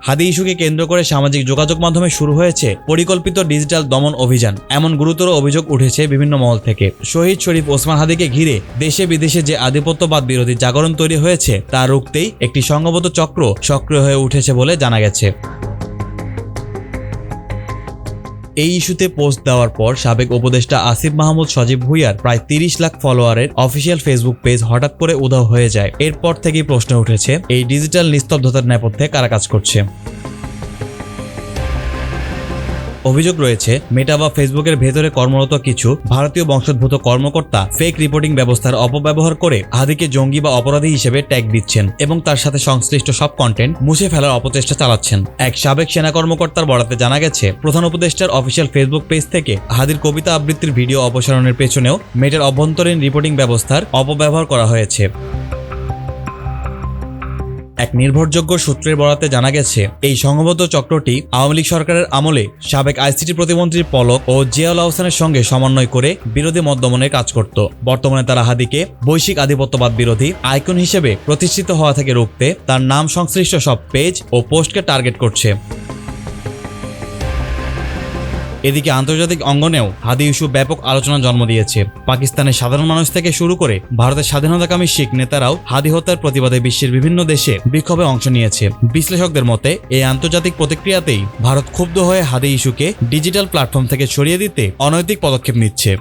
হাদি ইস্যুকে কেন্দ্র করে সামাজিক যোগাযোগ মাধ্যমে শুরু হয়েছে পরিকল্পিত ডিজিটাল দমন অভিযান। এমন গুরুতর অভিযোগ উঠেছে বিভিন্ন মহল থেকে। শহীদ শরীফ ওসমান হাদিকে ঘিরে দেশে বিদেশে যে আধিপত্যবাদ বিরোধী জাগরণ তৈরি হয়েছে তা রুখতেই একটি সংঘবদ্ধ চক্র সক্রিয় হয়ে উঠেছে বলে জানা গেছে। এই ইস্যুতে পোস্ট দেওয়ার পর সাবেক উপদেষ্টা আসিফ মাহমুদ সজীব ভুঁইয়ার প্রায় ৩০ লাখ ফলোয়ারের অফিসিয়াল ফেসবুক পেজ হঠাৎ করে উধাও হয়ে যায়। এরপর থেকেই প্রশ্ন উঠেছে, এই ডিজিটাল নিস্তব্ধতার নেপথ্যে কারা কাজ করছে। অভিযোগ রয়েছে, মেটা বা ফেসবুকের ভেতরে কর্মরত কিছু ভারতীয় বংশোদ্ভূত কর্মকর্তা ফেক রিপোর্টিং ব্যবস্থার অপব্যবহার করে হাদিকে জঙ্গি বা অপরাধী হিসেবে ট্যাগ দিচ্ছেন এবং তার সাথে সংশ্লিষ্ট সব কন্টেন্ট মুছে ফেলার অপচেষ্টা চালাচ্ছেন। এক সাবেক সেনা কর্মকর্তার বরাতে জানা গেছে, প্রধান উপদেষ্টার অফিসিয়াল ফেসবুক পেজ থেকে হাদির কবিতা আবৃত্তির ভিডিও অপসারণের পেছনেও মেটার অভ্যন্তরীণ রিপোর্টিং ব্যবস্থার অপব্যবহার করা হয়েছে। এক নির্ভরযোগ্য সূত্রের বরাতে জানা গেছে, এই সংঘবদ্ধ চক্রটি আওয়ামী লীগ সরকারের আমলে সাবেক আইসিটি প্রতিমন্ত্রী পলক ও জিয়াউল আহসানের সঙ্গে সমন্বয় করে বিরোধী মত দমনের কাজ করত। বর্তমানে তারা হাদিকে বৈশ্বিক আধিপত্যবাদ বিরোধী আইকন হিসেবে প্রতিষ্ঠিত হওয়া থেকে রুখতে তার নাম সংশ্লিষ্ট সব পেজ ও পোস্টকে টার্গেট করছে। এদিকে আন্তর্জাতিক অঙ্গনেও হাদি ইস্যু ব্যাপক আলোচনা জন্ম দিয়েছে। পাকিস্তানের সাধারণ মানুষ থেকে শুরু করে ভারতের স্বাধীনতাকামী শিখ নেতারাও হাদি হত্যার প্রতিবাদে বিশ্বের বিভিন্ন দেশে বিক্ষোভে অংশ নিয়েছে। বিশ্লেষকদের মতে, এই আন্তর্জাতিক প্রতিক্রিয়াতেই ভারত ক্ষুব্ধ হয়ে হাদি ইস্যুকে ডিজিটাল প্ল্যাটফর্ম থেকে সরিয়ে দিতে অনৈতিক পদক্ষেপ নিচ্ছে।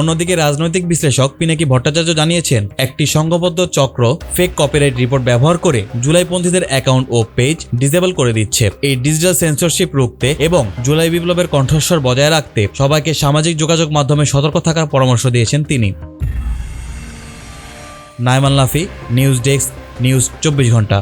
অন্যদিকে রাজনৈতিক বিশ্লেষক পিনাকি ভট্টাচার্য জানিয়েছেন, একটি সংঘবদ্ধ চক্র ফেক কপিরাইট রিপোর্ট ব্যবহার করে জুলাইপন্থীদের অ্যাকাউন্ট ও পেজ ডিসেবল করে দিচ্ছে। এই ডিজিটাল সেন্সরশিপ রুখতে এবং জুলাই বিপ্লবের কণ্ঠস্বর বজায় রাখতে সবাইকে সামাজিক যোগাযোগ মাধ্যমে সতর্ক থাকার পরামর্শ দিয়েছেন তিনি। নাইমান লাফি, নিউজ ডেস্ক, নিউজ 24 ঘন্টা।